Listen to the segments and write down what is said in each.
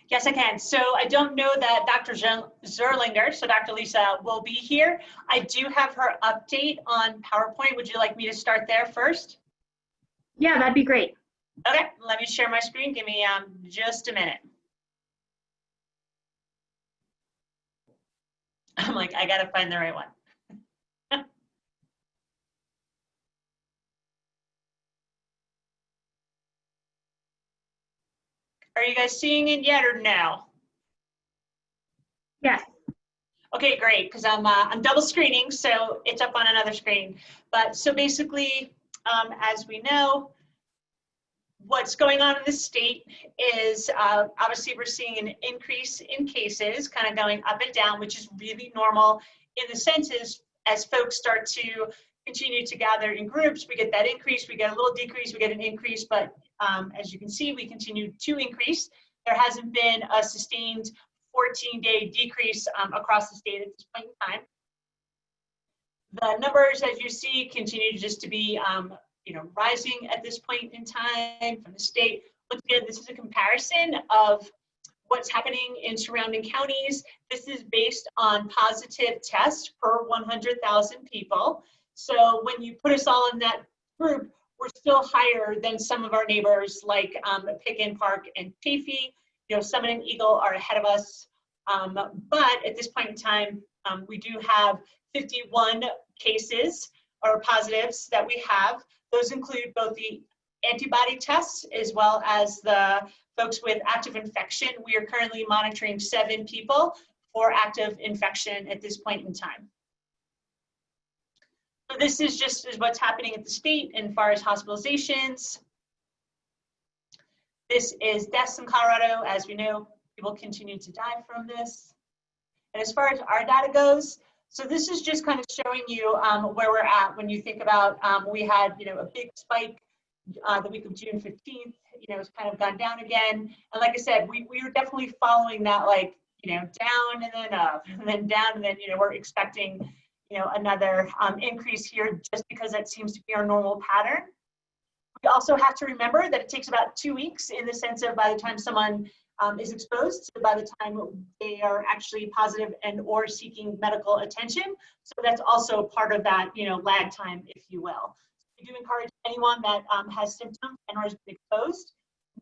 Yes, I can. So I don't know that Dr. Zerlinger, so Dr. Lisa, will be here. I do have her update on PowerPoint. Would you like me to start there first? Yeah, that'd be great. Okay, let me share my screen. Give me just a minute. I'm like, I gotta find the right one. Are you guys seeing it yet or no? Yes. Okay, great, because I'm double screening, so it's up on another screen. But so basically, as we know, what's going on in the state is obviously we're seeing an increase in cases, kind of going up and down, which is really normal in the census. As folks start to continue to gather in groups, we get that increase, we get a little decrease, we get an increase, but as you can see, we continue to increase. There hasn't been a sustained 14-day decrease across the state at this point in time. The numbers, as you see, continue just to be rising at this point in time from the state. Once again, this is a comparison of what's happening in surrounding counties. This is based on positive tests per 100,000 people. So when you put us all in that group, we're still higher than some of our neighbors like Picken, Park, and Chaffee. Summit and Eagle are ahead of us. But at this point in time, we do have 51 cases or positives that we have. Those include both the antibody tests as well as the folks with active infection. We are currently monitoring 7 people for active infection at this point in time. So this is just what's happening at the state as far as hospitalizations. This is deaths in Colorado. As we know, people continue to die from this. And as far as our data goes, so this is just kind of showing you where we're at when you think about we had a big spike the week of June 15th. It's kind of gone down again. And like I said, we were definitely following that down and then up and then down, and then we're expecting another increase here just because that seems to be our normal pattern. We also have to remember that it takes about 2 weeks in the sense of by the time someone is exposed to by the time they are actually positive and or seeking medical attention. So that's also part of that lag time, if you will. We do encourage anyone that has symptoms and or has been exposed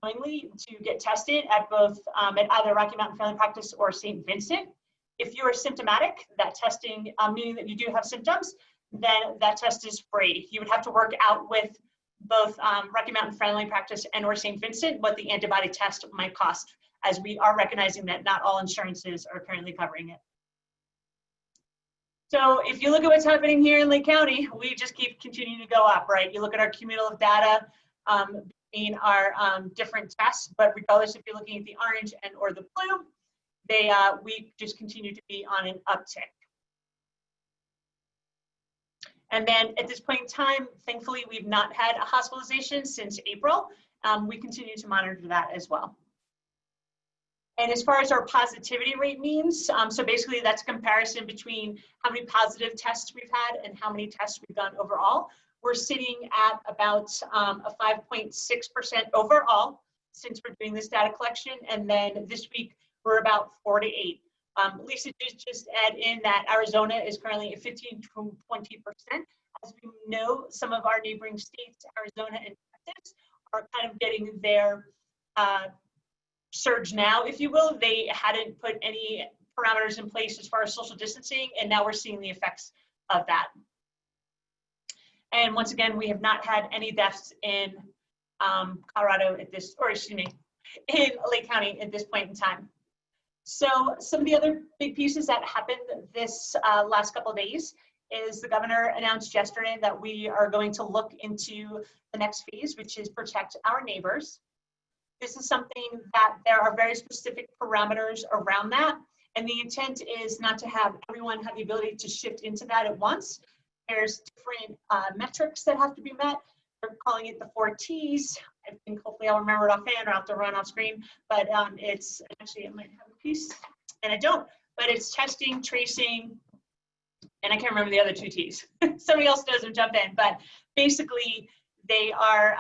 knowingly to get tested at both at either Rocky Mountain Family Practice or St. Vincent. If you are symptomatic, that testing, meaning that you do have symptoms, then that test is free. You would have to work out with both Rocky Mountain Family Practice and or St. Vincent what the antibody test might cost, as we are recognizing that not all insurances are currently covering it. So if you look at what's happening here in Lake County, we just keep continuing to go up, right? You look at our cumulative data between our different tests, but regardless if you're looking at the orange and or the blue, we just continue to be on an uptick. And then at this point in time, thankfully, we've not had a hospitalization since April. We continue to monitor that as well. And as far as our positivity rate means, so basically that's a comparison between how many positive tests we've had and how many tests we've done overall. We're sitting at about a 5.6% overall since we're doing this data collection. And then this week, we're about 4 to 8. Lisa did just add in that Arizona is currently at 15 to 20%. As we know, some of our neighboring states, Arizona and Texas, are kind of getting their surge now, if you will. They hadn't put any parameters in place as far as social distancing, and now we're seeing the effects of that. And once again, we have not had any deaths in Colorado at this, or excuse me, in Lake County at this point in time. So some of the other big pieces that happened this last couple of days is the governor announced yesterday that we are going to look into the next phase, which is protect our neighbors. This is something that there are very specific parameters around that. And the intent is not to have everyone have the ability to shift into that at once. There's different metrics that have to be met. They're calling it the 4 T's. I think hopefully I'll remember it offhand, or I'll have to run off screen. But it's actually, I might have a piece, and I don't. But it's testing, tracing, and I can't remember the other 2 T's. Somebody else knows them, jump in. But basically, They are,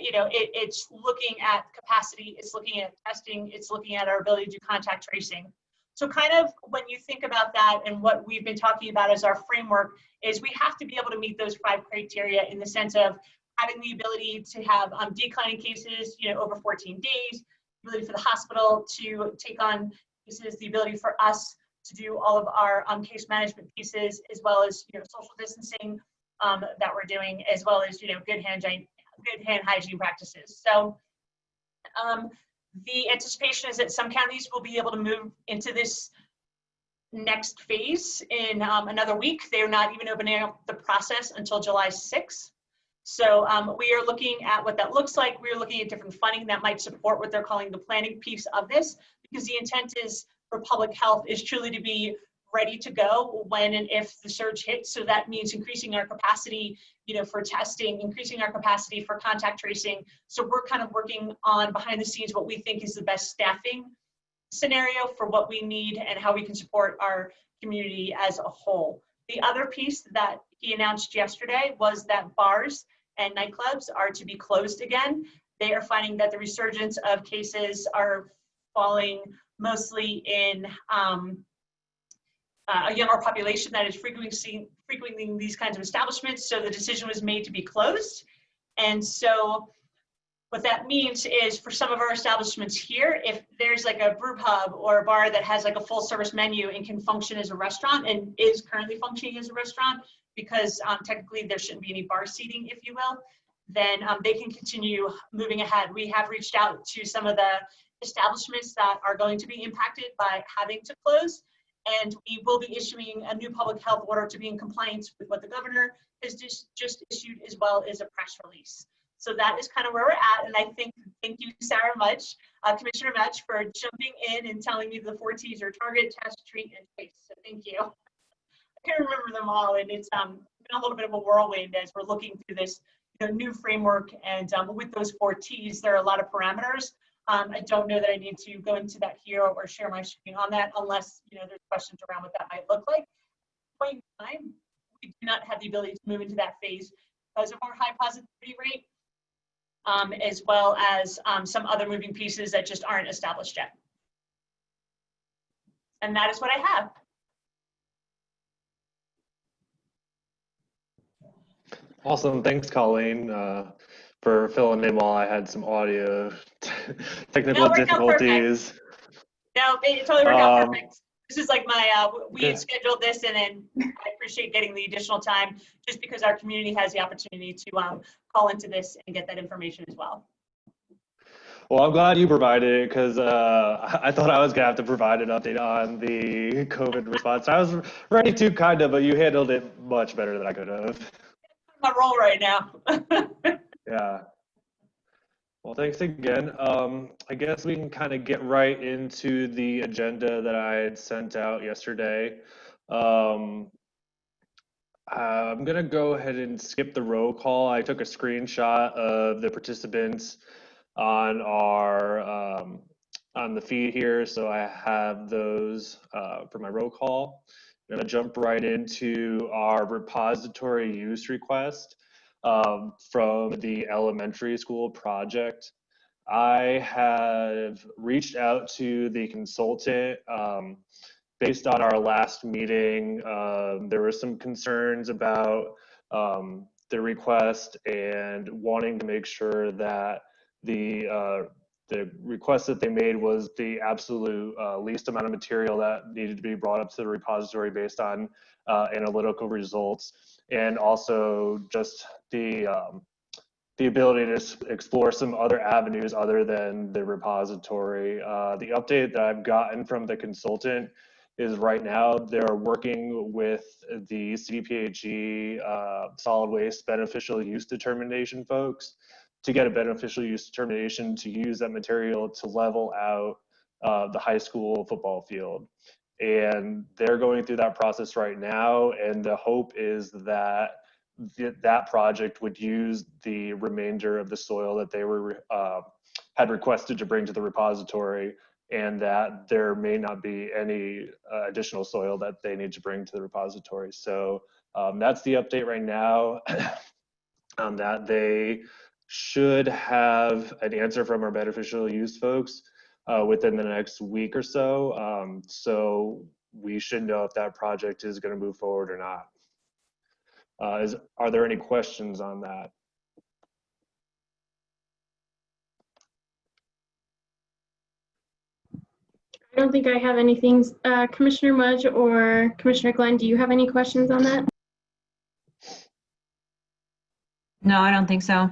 it's looking at capacity, it's looking at testing, it's looking at our ability to do contact tracing. So kind of when you think about that and what we've been talking about as our framework is we have to be able to meet those 5 criteria in the sense of having the ability to have declining cases, over 14 days, ability for the hospital to take on cases, the ability for us to do all of our case management pieces, as well as social distancing that we're doing, as well as good hand hygiene practices. So the anticipation is that some counties will be able to move into this next phase in another week. They're not even opening up the process until July 6th. So we are looking at what that looks like. We're looking at different funding that might support what they're calling the planning piece of this, because the intent is for public health is truly to be ready to go when and if the surge hits. So that means increasing our capacity, for testing, increasing our capacity for contact tracing. So we're kind of working on behind the scenes what we think is the best staffing scenario for what we need and how we can support our community as a whole. The other piece that he announced yesterday was that bars and nightclubs are to be closed again. They are finding that the resurgence of cases are falling mostly in a younger population that is frequenting these kinds of establishments. So the decision was made to be closed. And so what that means is for some of our establishments here, if there's like a brew pub or a bar that has like a full service menu and can function as a restaurant and is currently functioning as a restaurant, because technically there shouldn't be any bar seating, if you will, then they can continue moving ahead. We have reached out to some of the establishments that are going to be impacted by having to close, and we will be issuing a new public health order to be in compliance with what the governor has just issued, as well as a press release. So that is kind of where we're at, and I think, thank you, Sarah Mudge, Commissioner Mudge, for jumping in and telling me the 4 T's are target, test, treat, and trace. So thank you. I can't remember them all, and it's been a little bit of a whirlwind as we're looking through this new framework, and with those 4 T's, there are a lot of parameters. I don't know that I need to go into that here or share my screen on that unless there's questions around what that might look like. At point in time, we do not have the ability to move into that phase because of our high positivity rate, as well as some other moving pieces that just aren't established yet. And that is what I have. Awesome, thanks Colleen for filling in while I had some audio technical difficulties. No, it totally worked out perfect. This is like my, we had scheduled this, and then I appreciate getting the additional time just because our community has the opportunity to call into this and get that information as well. Well, I'm glad you provided it because I thought I was going to have to provide an update on the COVID response. I was ready to kind of, but you handled it much better than I could have. My role right now. Yeah. Well, thanks again. I guess we can kind of get right into the agenda that I had sent out yesterday. I'm going to go ahead and skip the roll call. I took a screenshot of the participants on our on the feed here, so I have those for my roll call. I'm going to jump right into our repository use request from the elementary school project. I have reached out to the consultant based on our last meeting. There were some concerns about the request and wanting to make sure that the request that they made was the absolute least amount of material that needed to be brought up to the repository based on analytical results, and also just the ability to explore some other avenues other than the repository. The update that I've gotten from the consultant is right now they're working with the CDPHE solid waste beneficial use determination folks to get a beneficial use determination to use that material to level out the high school football field. And they're going through that process right now, and the hope is that that project would use the remainder of the soil that they were had requested to bring to the repository, and that there may not be any additional soil that they need to bring to the repository. So that's the update right now. on that. They should have an answer from our beneficial use folks within the next week or so. So we should know if that project is going to move forward or not. Are there any questions on that? I don't think I have anything. Commissioner Mudge or Commissioner Glenn, do you have any questions on that? No, I don't think so.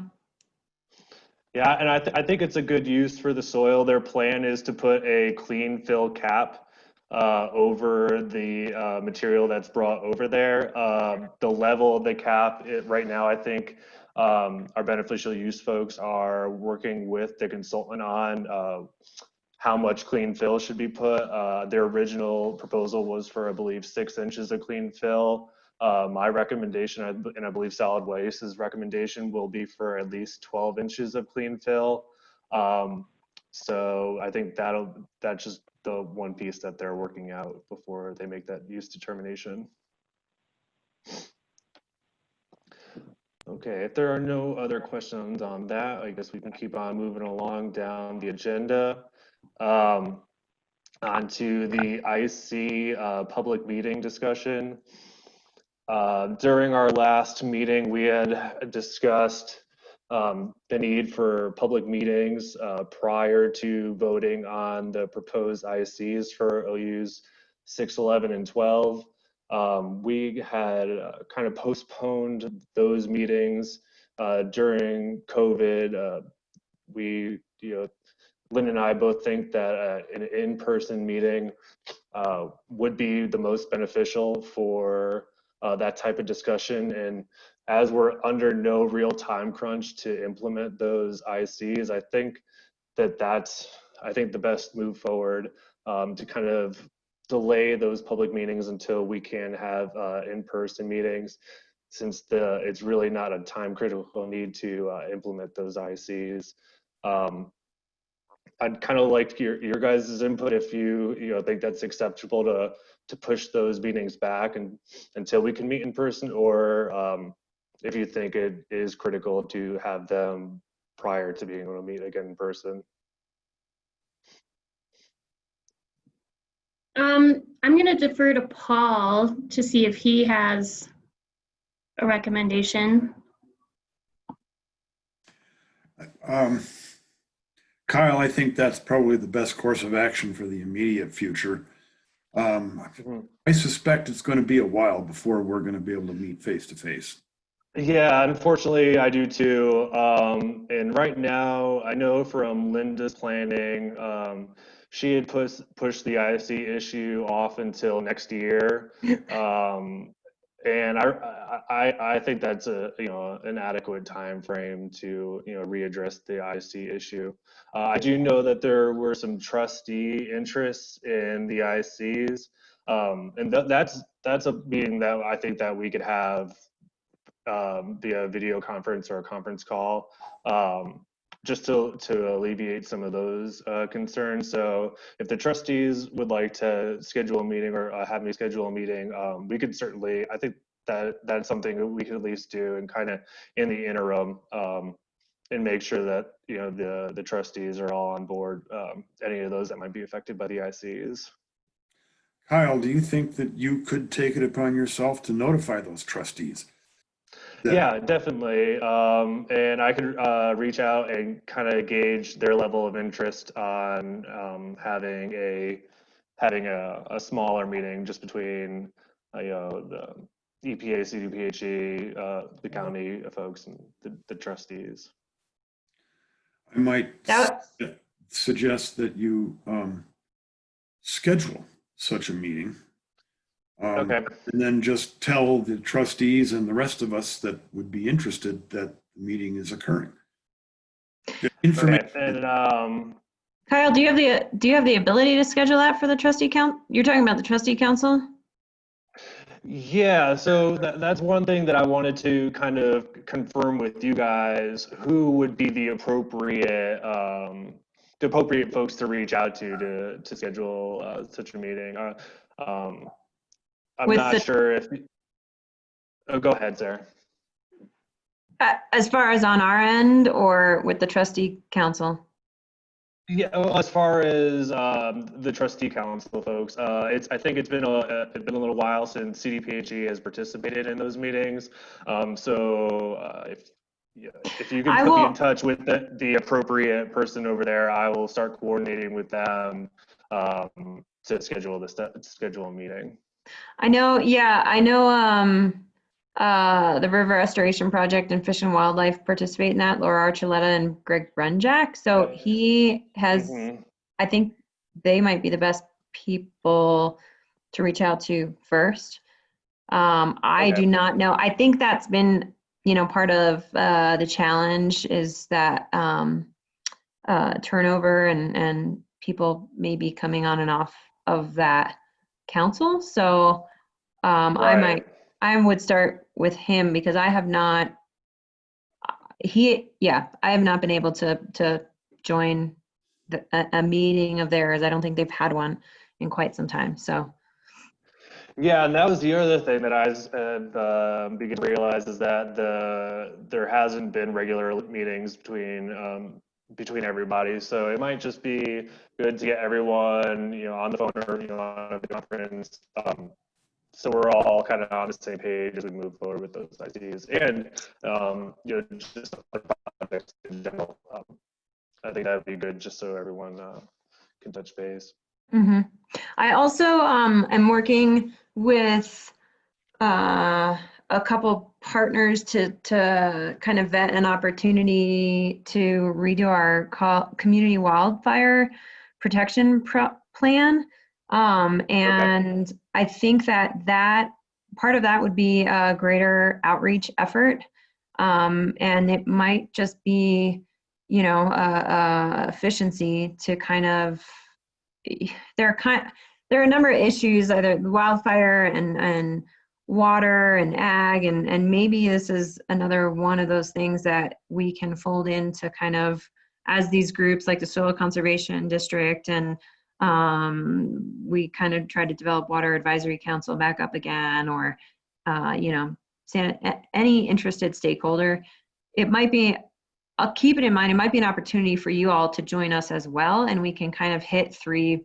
Yeah, and I think it's a good use for the soil. Their plan is to put a clean fill cap over the material that's brought over there. The level of the cap right now, I think our beneficial use folks are working with the consultant on how much clean fill should be put. Their original proposal was for, I believe, 6 inches of clean fill. My recommendation, and I believe Solid Waste's recommendation, will be for at least 12 inches of clean fill. So I think that's just the one piece that they're working out before they make that use determination. Okay, if there are no other questions on that, I guess we can keep on moving along down the agenda. Onto the IC public meeting discussion. During our last meeting, we had discussed the need for public meetings prior to voting on the proposed ICs for OUs 6, 11, and 12. We had kind of postponed those meetings during COVID. Lynn and I both think that an in-person meeting would be the most beneficial for that type of discussion. And as we're under no real time crunch to implement those ICs, I think that's the best move forward to kind of delay those public meetings until we can have in-person meetings, since it's really not a time critical need to implement those ICs. I'd kind of like your guys' input if you think that's acceptable to push those meetings back until we can meet in person, or if you think it is critical to have them prior to being able to meet again in person. I'm going to defer to Paul to see if he has a recommendation. Kyle, I think that's probably the best course of action for the immediate future. I suspect it's going to be a while before we're going to be able to meet face to face. Yeah, unfortunately, I do too. And right now, I know from Linda's planning, she had pushed the IC issue off until next year. And I think that's an adequate time frame to readdress the IC issue. I do know that there were some trustee interests in the ICs, and that's a meeting that I think that we could have via video conference or a conference call, just to alleviate some of those concerns. So if the trustees would like to schedule a meeting or have me schedule a meeting, we could certainly, I think that's something that we could at least do and kind of in the interim, and make sure that the trustees are all on board, any of those that might be affected by the ICs. Kyle, do you think that you could take it upon yourself to notify those trustees? Yeah, definitely. And I could reach out and kind of gauge their level of interest on having a smaller meeting just between the EPA, CDPHE, the county folks, and the trustees. I might suggest that you schedule such a meeting. Okay. And then just tell the trustees and the rest of us that would be interested that the meeting is occurring. Information. Okay. And Kyle, do you have the ability to schedule that for the trustee count? You're talking about the trustee council? yeah, so that's one thing that I wanted to kind of confirm with you guys, who would be the appropriate folks to reach out to schedule such a meeting. I'm With not sure if. Oh, go ahead, Sarah. As far as on our end or with the trustee council? Yeah, well, as far as the trustee council folks, I think it's been a little while since CDPHE has participated in those meetings. If you could I put me in will, touch with the appropriate person over there, I will start coordinating with them to schedule a meeting. I know, yeah, I know the River Restoration Project and Fish and Wildlife participate in that, Laura Archuleta and Greg Brunjack. So he has, Mhm. I think they might be the best people to reach out to first. I Okay. do not know. I think that's been, part of the challenge is that turnover and people may be coming on and off of that council. So Right. I would start with him because I have not, I have not been able to join a meeting of theirs. I don't think they've had one in quite some time. So, Yeah, and that was the other thing that I began to realize is that there hasn't been regular meetings between everybody. So it might just be good to get everyone, on the phone or on a video conference, so we're all kind of on the same page as we move forward with those ideas and just other projects in general. I think that would be good just so everyone can touch base. mhm. I also am working with a couple partners to kind of vet an opportunity to redo our community wildfire protection plan. And I think that part of that would be a greater outreach effort. And it might just be, efficiency to kind of, there are a number of issues, either wildfire and water and ag, and maybe this is another one of those things that we can fold into kind of as these groups like the Soil Conservation District, and we kind of try to develop Water Advisory Council back up again, or any interested stakeholder. It might be, I'll keep it in mind, it might be an opportunity for you all to join us as well, and we can kind of hit 3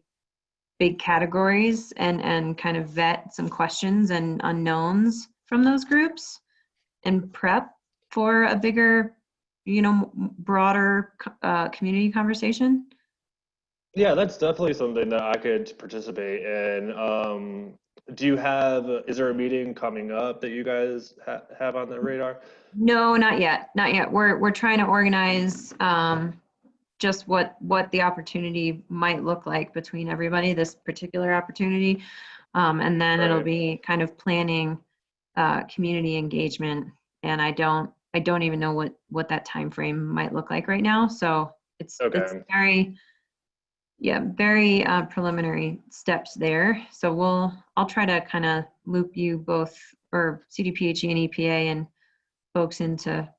big categories and kind of vet some questions and unknowns from those groups and prep for a bigger, broader community conversation. Yeah, that's definitely something that I could participate in. Is there a meeting coming up that you guys have on the radar? No, not yet. Not yet. We're trying to organize just what the opportunity might look like between everybody, this particular opportunity. And then it'll Right. be kind of planning community engagement. And I don't even know what that time frame might look like right now. So it's Okay. very preliminary steps there. So I'll try to kind of loop you both, or CDPHE and EPA and folks into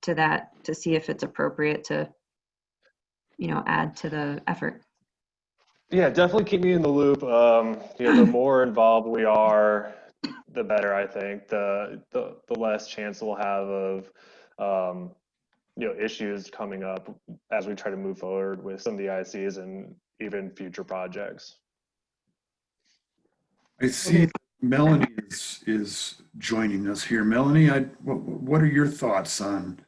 that to see if it's appropriate to add to the effort. Yeah, definitely keep me in the loop. The more involved we are, the better, I think. The less chance we'll have of issues coming up as we try to move forward with some of the ICs and even future projects. I see that Melanie is joining us here. Melanie, what are your thoughts on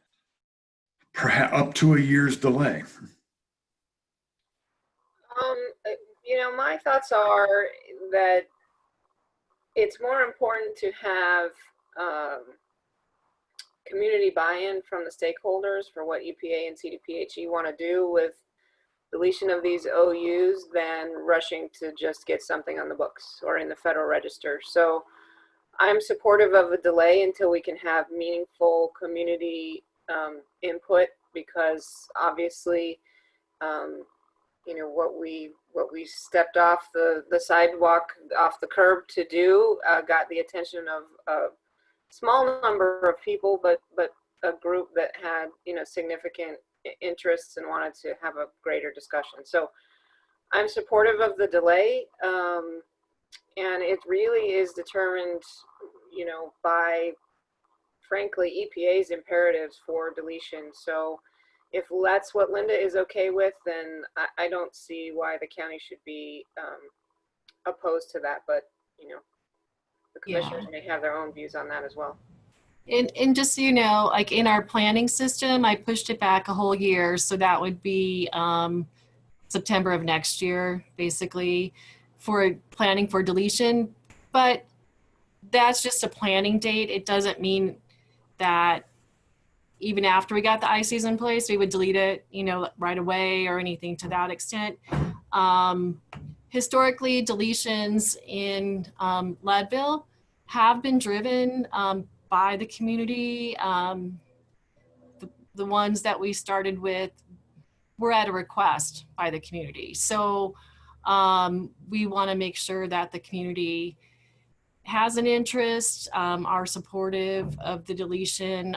perhaps up to a year's delay? My thoughts are that it's more important to have community buy-in from the stakeholders for what EPA and CDPHE want to do with deletion of these OUs than rushing to just get something on the books or in the Federal Register. So I'm supportive of a delay until we can have meaningful community input, because obviously what we stepped off the sidewalk, off the curb to do got the attention of a small number of people, but a group that had significant interests and wanted to have a greater discussion. So I'm supportive of the delay, and it really is determined by frankly, EPA's imperatives for deletion. So if that's what Linda is okay with, then I don't see why the county should be opposed to that. But, you know, the commissioners may have their own views on that as well. And just so you know, like in our planning system, I pushed it back a whole year. So that would be September of next year, basically, for planning for deletion. But that's just a planning date. It doesn't mean that even after we got the ICs in place, we would delete it, you know, right away or anything to that extent. Historically, deletions in Leadville have been driven by the community. The ones that we started with were at a request by the community. So we want to make sure that the community has an interest, are supportive of the deletion,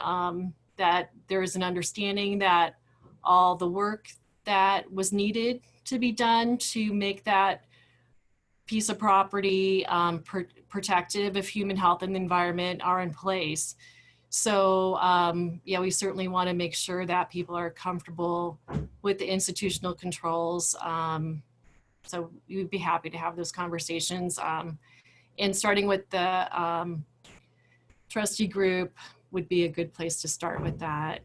that there is an understanding that all the work that was needed to be done to make that piece of property protective of human health and the environment are in place. So yeah, we certainly want to make sure that people are comfortable with the institutional controls. So we would be happy to have those conversations. And starting with the trustee group would be a good place to start with that.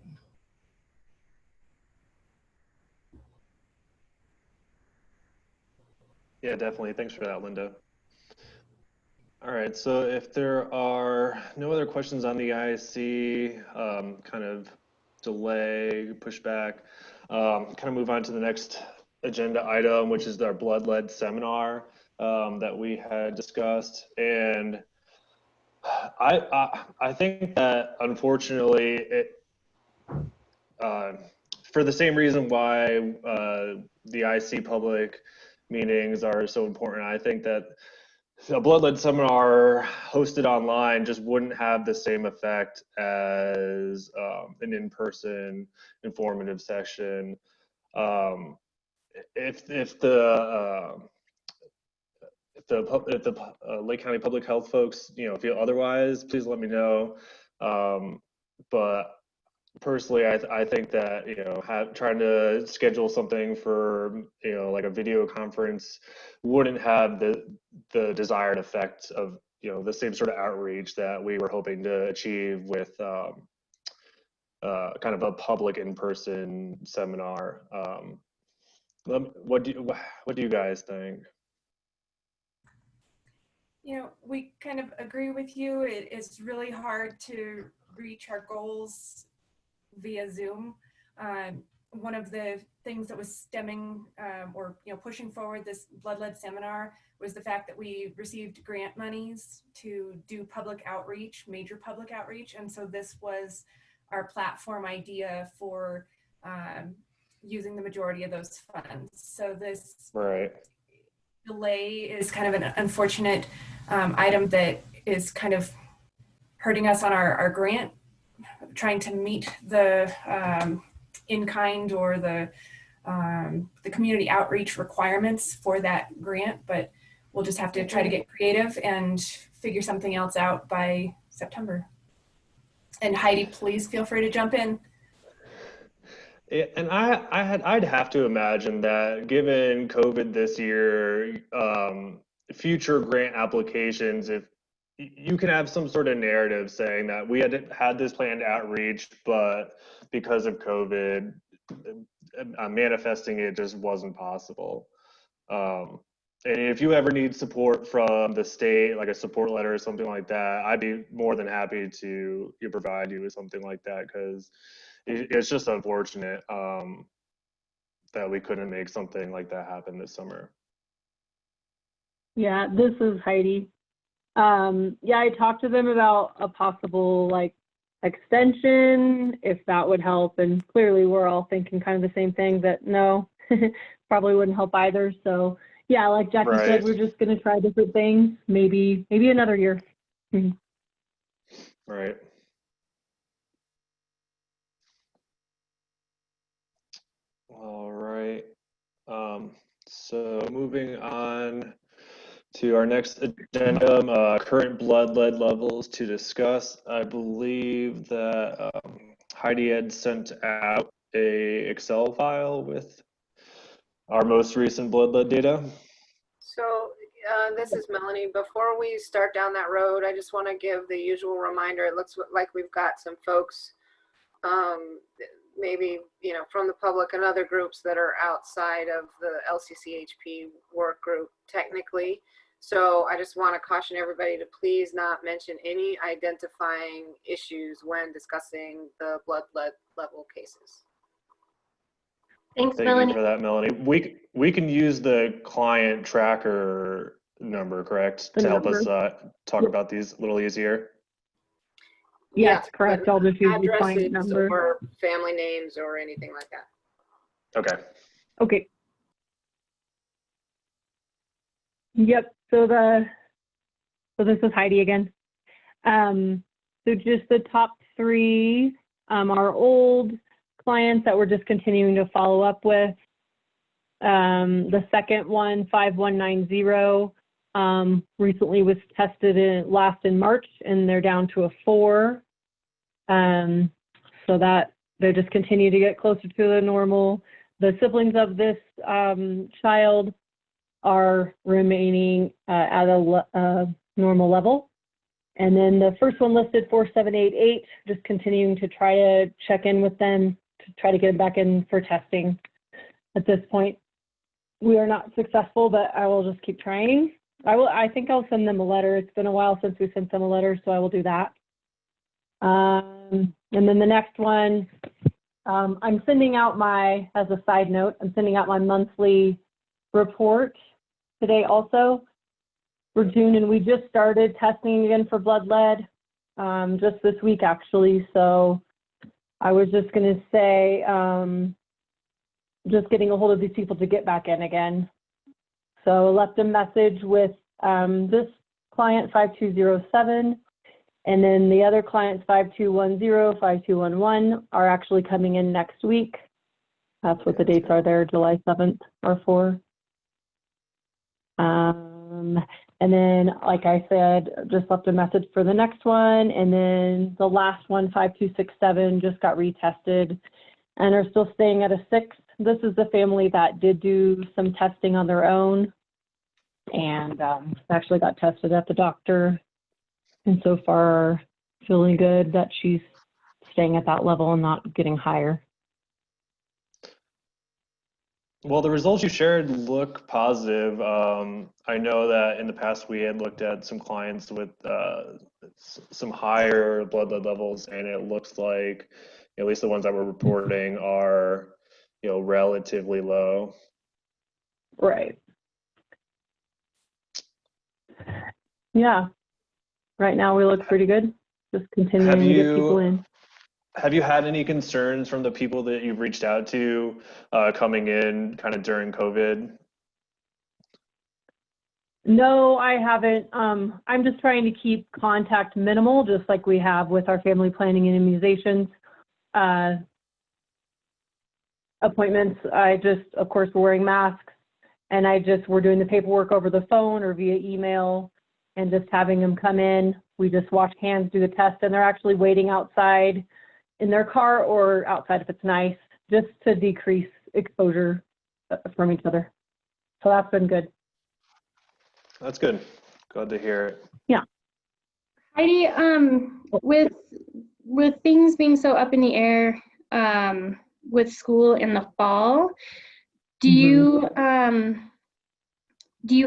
Yeah, definitely. Thanks for that, Linda. All right, so if there are no other questions on the IC, kind of delay, pushback, kind of move on to the next agenda item, which is our blood lead seminar that we had discussed. And I think that unfortunately, for the same reason why the IC public meetings are so important, I think that a blood lead seminar hosted online just wouldn't have the same effect as an in-person informative session. If the Lake County Public Health folks, you know, feel otherwise, please let me know. But personally, I think that, you know, trying to schedule something for, you know, like a video conference wouldn't have the desired effect of, you know, the same sort of outreach that we were hoping to achieve with kind of a public in-person seminar. What do you guys think? You know, we kind of agree with you. It's really hard to reach our goals via Zoom. One of the things that was stemming or, you know, pushing forward this blood lead seminar was the fact that we received grant monies to do public outreach, major public outreach. And so this was our platform idea for using the majority of those funds. So this delay is kind of an unfortunate item that is kind of hurting us on our grant, trying to meet the in-kind or the community outreach requirements for that grant, but we'll just have to try to get creative and figure something else out by September. And Heidi, please feel free to jump in. Yeah, and I'd have to imagine that given COVID this year, future grant applications, if you can have some sort of narrative saying that we had this planned outreach, but because of COVID, manifesting it just wasn't possible. And if you ever need support from the state, like a support letter or something like that, I'd be more than happy to provide you with something like that, because it's just unfortunate that we couldn't make something like that happen this summer. Yeah, this is Heidi. Yeah, I talked to them about a possible like extension, if that would help, and clearly we're all thinking kind of the same thing, that no, probably wouldn't help either. So yeah, like Jackie said, we're just gonna try different things, maybe another year. Right. All right. So moving on to our next addendum, current blood lead levels to discuss. I believe that Heidi had sent out a Excel file with our most recent blood lead data. So this is Melanie. Before we start down that road, I just want to give the usual reminder. It looks like we've got some folks, maybe, you know, from the public and other groups that are outside of the LCCHP work group technically. So I just want to caution everybody to please not mention any identifying issues when discussing the blood lead level cases. Thanks, Thank Melanie. you for that, Melanie. We can use the client tracker number, correct, The to help us number. talk about these a little easier. Yes, Yes, correct. but I'll just use the addresses client number. or family names or anything like that. Okay. Okay. Yep. So this is Heidi again. So just the top three are old clients that we're just continuing to follow up with. The second one, 5190, recently was tested last in March, and they're down to a 4. So that they just continue to get closer to the normal. The siblings of this child are remaining at a normal level. And then the first one listed, 4788, just continuing to try to check in with them to try to get them back in for testing. At this point, we are not successful, but I will just keep trying. I think I'll send them a letter. It's been a while since we sent them a letter, so I will do that. And then the next one, I'm sending out as a side note, I'm sending out my monthly report today also for June, and we just started testing again for blood lead just this week actually. So I was just going to say, just getting a hold of these people to get back in again. So I left a message with this client 5207, and then the other clients 5210, 5211 are actually coming in next week. That's what the dates are there, July 7th or 4. And then, like I said, just left a message for the next one. And then the last one, 5267, just got retested and are still staying at a 6. This is the family that did do some testing on their own and actually got tested at the doctor. And so far, feeling good that she's staying at that level and not getting higher. Well, the results you shared look positive. I know that in the past we had looked at some clients with some higher blood lead levels, and it looks like at least the ones that we're reporting are, you know, relatively low. Right. Yeah. Right now we look pretty good. Just continuing to get people in. Have you had any concerns from the people that you've reached out to coming in kind of during COVID? No, I haven't. I'm just trying to keep contact minimal, just like we have with our family planning and immunizations appointments. Of course, we're wearing masks, and we're doing the paperwork over the phone or via email and just having them come in. We just wash hands, do the test, and they're actually waiting outside in their car or outside if it's nice, just to decrease exposure from each other. So that's been good. That's good. Glad to hear it. Yeah. Heidi, with things being so up in the air with school in the fall, do you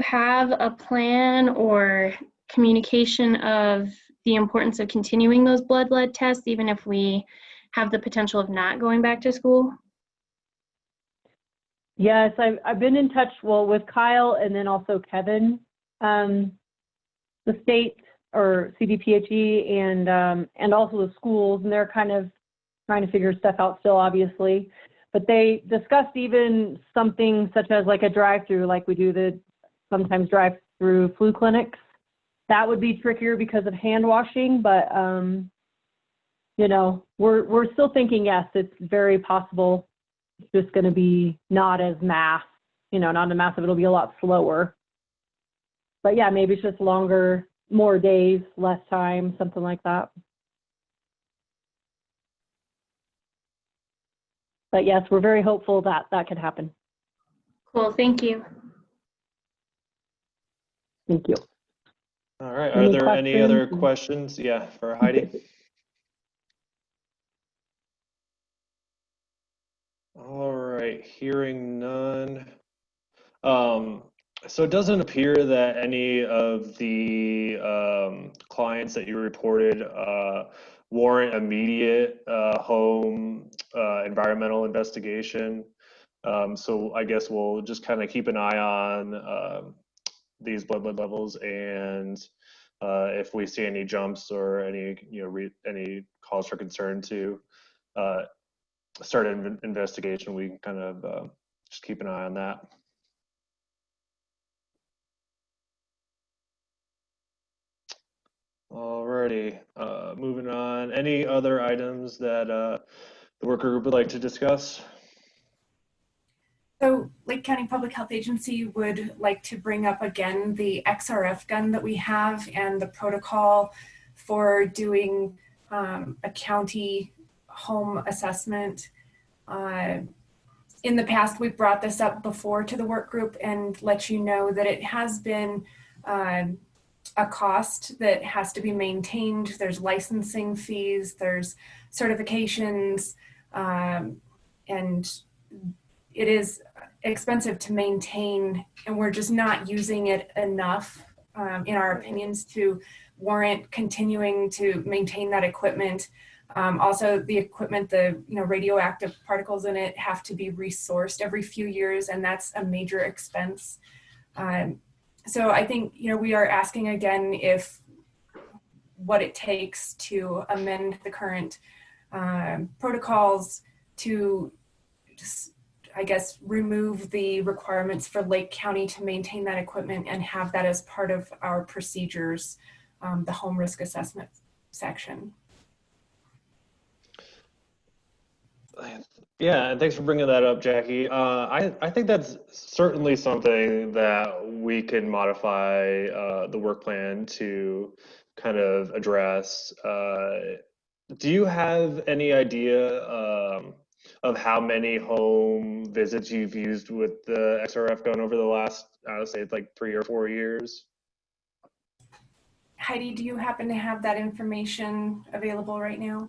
have a plan or communication of the importance of continuing those blood lead tests, even if we have the potential of not going back to school? Yes, I've been in touch, with Kyle and then also Kevin, the state or CDPHE and also the schools, and they're kind of trying to figure stuff out still, obviously. But they discussed even something such as like a drive-through, like we do sometimes drive-through flu clinics. That would be trickier because of hand washing, but we're still thinking yes, it's very possible. It's just going to be not as massive. It'll be a lot slower. But yeah, maybe it's just longer, more days, less time, something like that. But yes, we're very hopeful that that could happen. Cool, thank you. Thank you. All right. Are Any there any other questions? questions? Yeah, for Heidi. All right. Hearing none. So it doesn't appear that any of the clients that you reported warrant immediate home environmental investigation. So I guess we'll just kind of keep an eye on these blood lead levels, and if we see any jumps or any any cause for concern to start an investigation, we can kind of just keep an eye on that. Alrighty, moving on. Any other items that the worker group would like to discuss? So Lake County Public Health Agency would like to bring up again the XRF gun that we have and the protocol for doing a county home assessment. In the past, we've brought this up before to the work group and let you know that it has been a cost that has to be maintained. There's licensing fees, there's certifications, and it is expensive to maintain, and we're just not using it enough, in our opinions, to warrant continuing to maintain that equipment. Also, the equipment, the radioactive particles in it have to be resourced every few years, and that's a major expense. So I think we are asking again if what it takes to amend the current protocols to just, I guess, remove the requirements for Lake County to maintain that equipment and have that as part of our procedures, the home risk assessment section. Yeah, and thanks for bringing that up, Jackie. I think that's certainly something that we can modify the work plan to kind of address. Do you have any idea of how many home visits you've used with the XRF gun over the last, I would say, like 3 or 4 years? Heidi, do you happen to have that information available right now?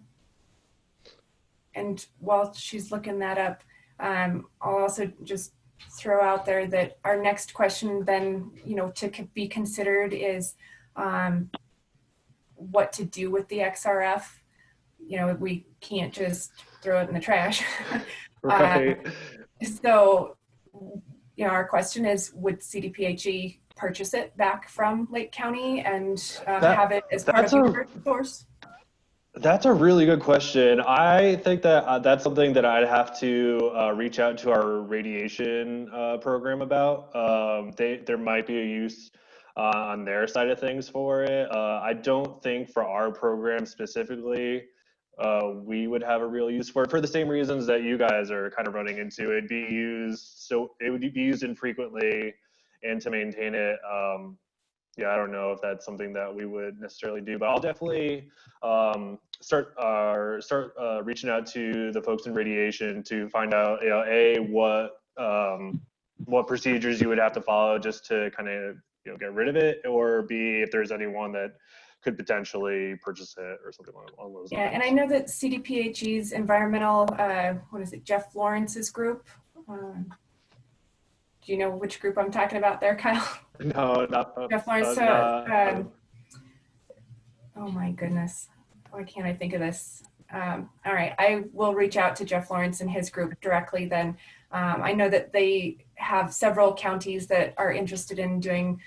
And while she's looking that up, I'll also just throw out there that our next question then, to be considered is what to do with the XRF. We can't just throw it in the trash. Right. So, our question is, would CDPHE purchase it back from Lake County and have it as part of the source? That's a really good question. I think that that's something that I'd have to reach out to our radiation program about. There might be a use on their side of things for it. I don't think for our program specifically, we would have a real use for it for the same reasons that you guys are kind of running into. It'd be used, so it would be used infrequently, and to maintain it, yeah, I don't know if that's something that we would necessarily do, but I'll definitely start reaching out to the folks in radiation to find out, what procedures you would have to follow just to kind of get rid of it, or B, if there's anyone that could potentially purchase it or something along those lines. Yeah, and I know that CDPHE's environmental, Jeff Lawrence's group. Do you know which group I'm talking about there, Kyle? No, not Jeff Lawrence. Oh my goodness, why can't I think of this? All right, I will reach out to Jeff Lawrence and his group directly then. I know that they have several counties that are interested in doing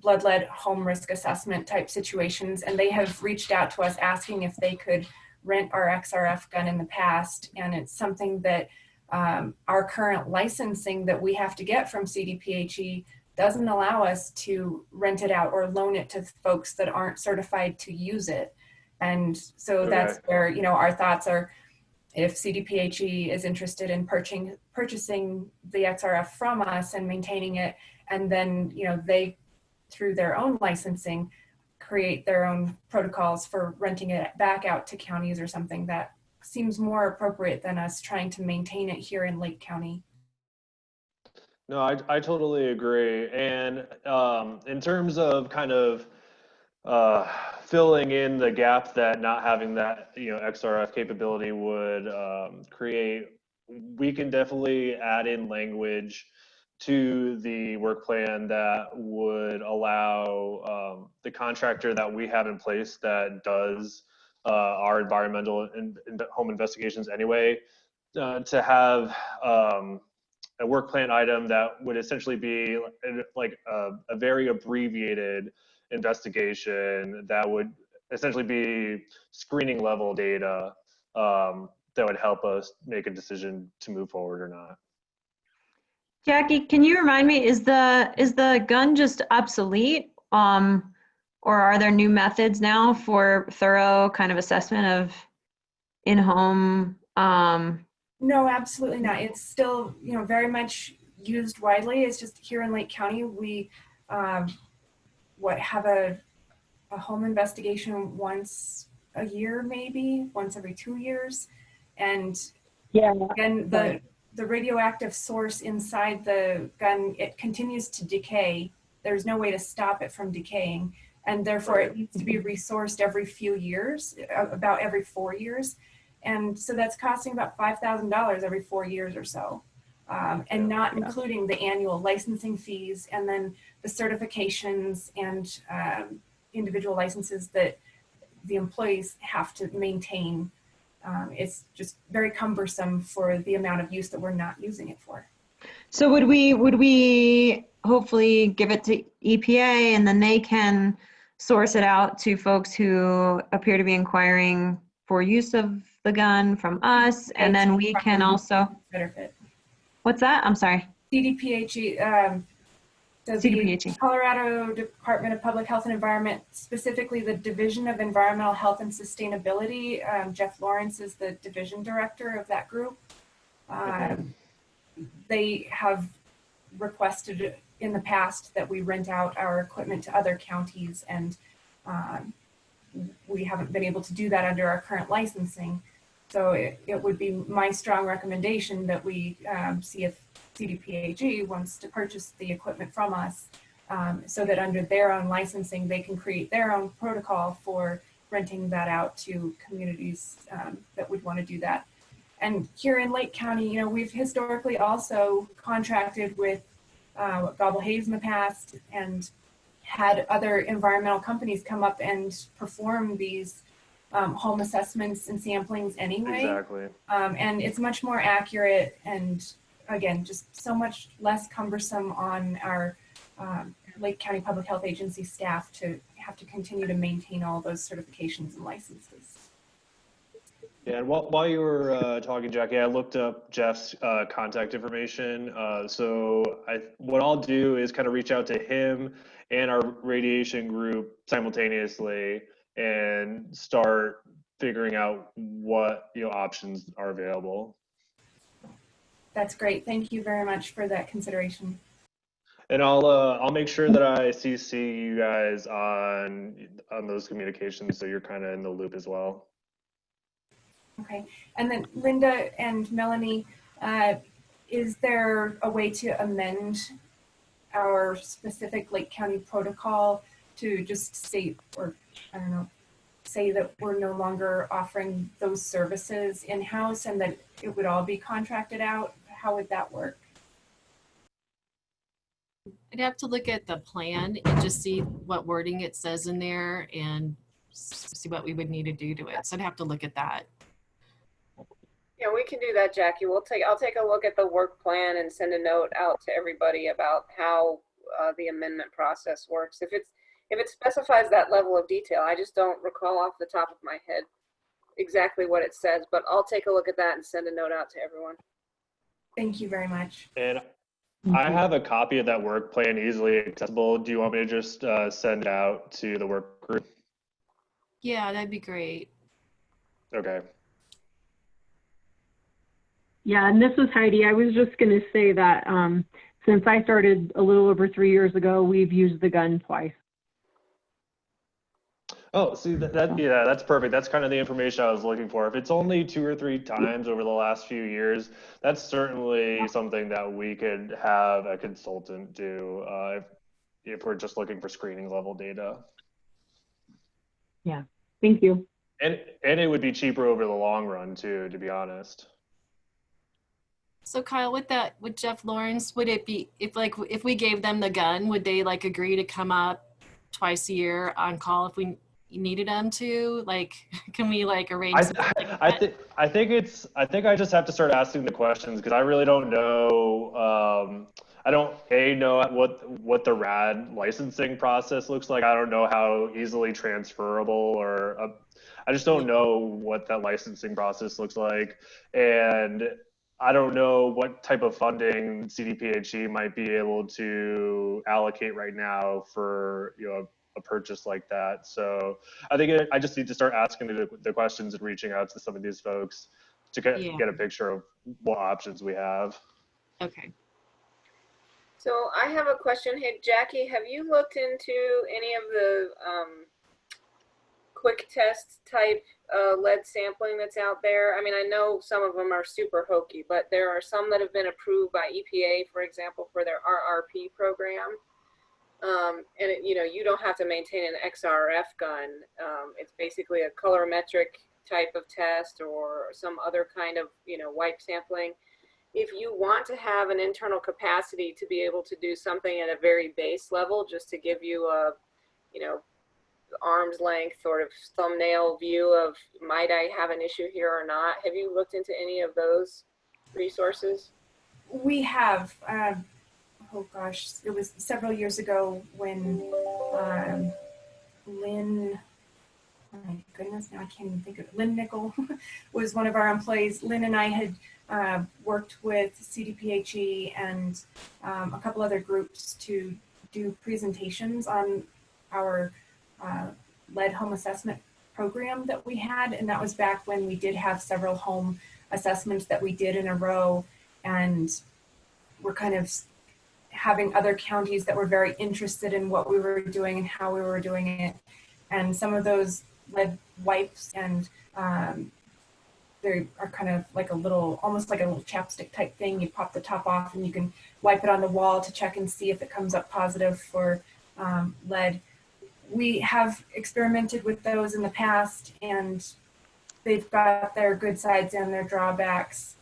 blood lead home risk assessment type situations, and they have reached out to us asking if they could rent our XRF gun in the past, and it's something that our current licensing that we have to get from CDPHE doesn't allow us to rent it out or loan it to folks that aren't certified to use it. And so that's where, our thoughts are, if CDPHE is interested in purchasing the XRF from us and maintaining it, and then, they through their own licensing, create their own protocols for renting it back out to counties or something. That seems more appropriate than us trying to maintain it here in Lake County. No, I totally agree. And in terms of kind of filling in the gap that not having that XRF capability would create, we can definitely add in language to the work plan that would allow the contractor that we have in place that does our environmental and home investigations anyway, to have a work plan item that would essentially be like a very abbreviated investigation that would essentially be screening level data that would help us make a decision to move forward or not. Jackie, can you remind me, is the gun just obsolete? Or are there new methods now for thorough kind of assessment of in-home? No, absolutely not. It's still, very much used widely. It's just here in Lake County, we have a home investigation once a year, maybe once every 2 years. And Yeah. again, the radioactive source inside the gun, it continues to decay. There's no way to stop it from decaying. And therefore it needs to be resourced every few years, about every 4 years. And so that's costing about $5,000 every 4 years or so. And not including the annual licensing fees and then the certifications and individual licenses that the employees have to maintain. It's just very cumbersome for the amount of use that we're not using it for. So would we hopefully give it to EPA and then they can source it out to folks who appear to be inquiring for use of the gun from us, and then we can also, better fit. What's that? I'm sorry. CDPHE, the CDPHE. Colorado Department of Public Health and Environment, specifically the Division of Environmental Health and Sustainability. Jeff Lawrence is the division director of that group. They have requested in the past that we rent out our equipment to other counties, and we haven't been able to do that under our current licensing. So it would be my strong recommendation that we see if CDPHE wants to purchase the equipment from us, so that under their own licensing, they can create their own protocol for renting that out to communities that would want to do that. And here in Lake County, we've historically also contracted with Gobble Hayes in the past and had other environmental companies come up and perform these home assessments and samplings anyway. Exactly. And it's much more accurate and, again, just so much less cumbersome on our Lake County Public Health Agency staff to have to continue to maintain all those certifications and licenses. Yeah, and while you were talking, Jackie, I looked up Jeff's contact information. So what I'll do is kind of reach out to him and our radiation group simultaneously and start figuring out what options are available. That's great. Thank you very much for that consideration. And I'll make sure that I CC you guys on those communications so you're kind of in the loop as well. Okay, and then Linda and Melanie, is there a way to amend our specific Lake County protocol to just state, or I don't know, say that we're no longer offering those services in-house and that it would all be contracted out? How would that work? I'd have to look at the plan and just see what wording it says in there and see what we would need to do to it. So I'd have to look at that. Yeah, we can do that, Jackie. I'll take a look at the work plan and send a note out to everybody about how the amendment process works. If it specifies that level of detail, I just don't recall off the top of my head exactly what it says, but I'll take a look at that and send a note out to everyone. Thank you very much. And I have a copy of that work plan easily accessible. Do you want me to just send it out to the work group? Yeah, that'd be great. Okay. Yeah, and this was Heidi. I was just going to say that since I started a little over 3 years ago, we've used the gun twice. Oh, see yeah, that's perfect. That's kind of the information I was looking for. If it's only 2 or 3 times over the last few years, that's certainly something that we could have a consultant do if we're just looking for screening level data. Yeah, thank you. And it would be cheaper over the long run too, to be honest. So Kyle, with Jeff Lawrence, would it be if we gave them the gun, would they like agree to come up twice a year on call if we needed them to? Like, can we like arrange something like that? I think I just have to start asking the questions because I really don't know. I don't know what the RAD licensing process looks like. I don't know how easily transferable or I just don't know what that licensing process looks like, and I don't know what type of funding CDPHE might be able to allocate right now for a purchase like that. So I think I just need to start asking the questions and reaching out to some of these folks to get a picture of what options we have. Okay. So I have a question. Hey, Jackie, have you looked into any of the quick test type lead sampling that's out there? I mean, I know some of them are super hokey, but there are some that have been approved by EPA, for example, for their RRP program. And you don't have to maintain an XRF gun. It's basically a colorimetric type of test or some other kind of, wipe sampling. If you want to have an internal capacity to be able to do something at a very base level, just to give you a, arm's length sort of thumbnail view of, might I have an issue here or not? Have you looked into any of those resources? We have. Oh gosh, it was several years ago when Lynn, oh my goodness, now I can't even think of it. Lynn Nickel was one of our employees. Lynn and I had worked with CDPHE and a couple other groups to do presentations on our lead home assessment program that we had. And that was back when we did have several home assessments that we did in a row. And we're kind of having other counties that were very interested in what we were doing and how we were doing it. And some of those lead wipes and they are kind of like almost like a little chapstick type thing. You pop the top off and you can wipe it on the wall to check and see if it comes up positive for lead. We have experimented with those in the past and they've got their good sides and their drawbacks.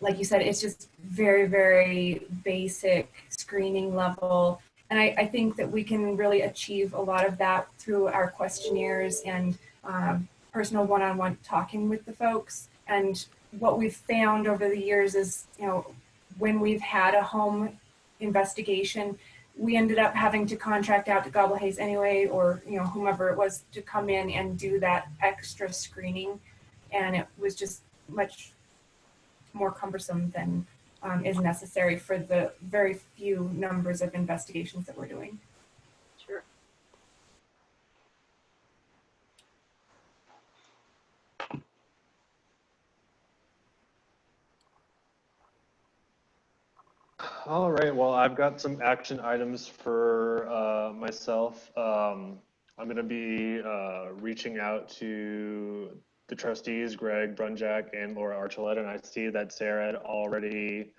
Like you said, it's just very, very basic screening level. And I think that we can really achieve a lot of that through our questionnaires and personal one-on-one talking with the folks. And what we've found over the years is, when we've had a home investigation, we ended up having to contract out to Gobble Hayes anyway, or whomever it was, to come in and do that extra screening. And it was just much more cumbersome than is necessary for the very few numbers of investigations that we're doing. Sure. All right, well, I've got some action items for myself. I'm going to be reaching out to the trustees, Greg Brunjack and Laura Archuleta, and I see that Sarah had already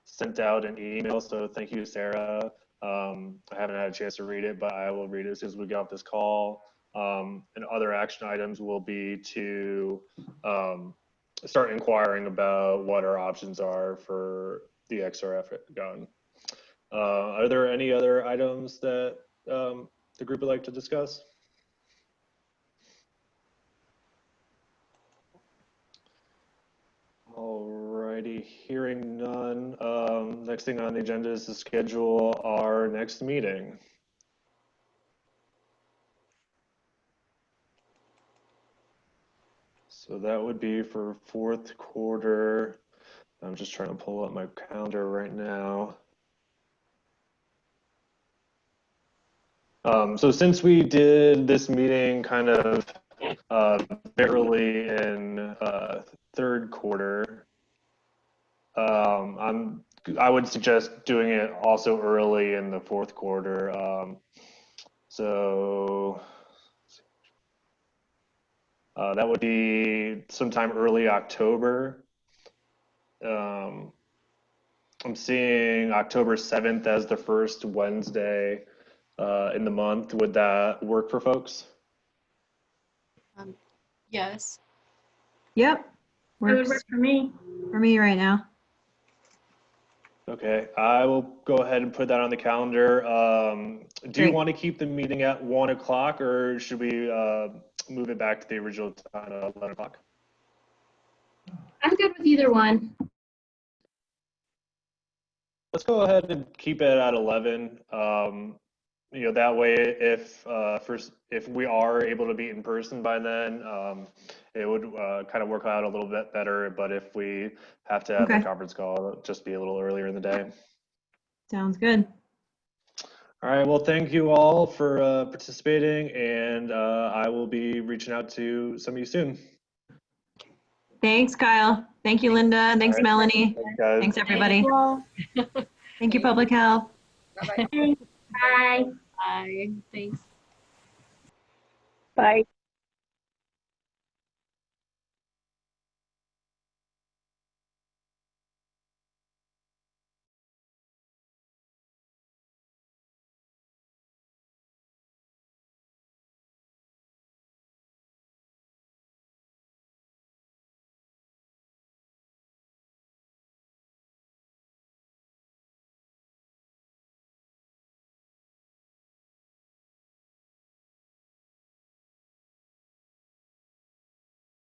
sent out an email, so thank you, Sarah. I haven't had a chance to read it, but I will read it as soon as we get off this call. And other action items will be to start inquiring about what our options are for the XRF gun. Are there any other items that the group would like to discuss? Alrighty, hearing none. Next thing on the agenda is to schedule our next meeting. So that would be for fourth quarter. I'm just trying to pull up my calendar right now. So since we did this meeting kind of barely in third quarter, I'm I would suggest doing it also early in the fourth quarter. So that would be sometime early October. I'm seeing October 7th as the first Wednesday in the month. Would that work for folks? Yes. Yep. It would Works work for me. for me right now. Okay, I will go ahead and put that on the calendar. Do you Great. want to keep the meeting at 1 o'clock, or should we move it back to the original time of 11 o'clock? I'm good with either one. Let's go ahead and keep it at 11. You know, that way, if we are able to meet in person by then, it would kind of work out a little bit better. But if we have to have Okay. the conference call, it'll just be a little earlier in the day. Sounds good. All right. Well, thank you all for participating, and I will be reaching out to some of you soon. Thanks, Kyle. Thank you, Linda. Thanks, right. Melanie. Thanks, guys. Thanks, everybody. Thank you. Thank you, Public Health. Bye-bye. Bye. Bye. Thanks. Bye.